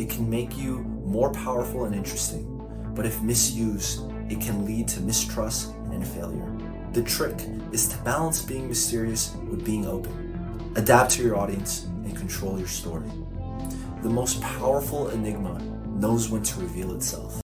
It can make you more powerful and interesting, but if misused, it can lead to mistrust and failure. The trick is to balance being mysterious with being open. Adapt to your audience and control your story. The most powerful enigma knows when to reveal itself.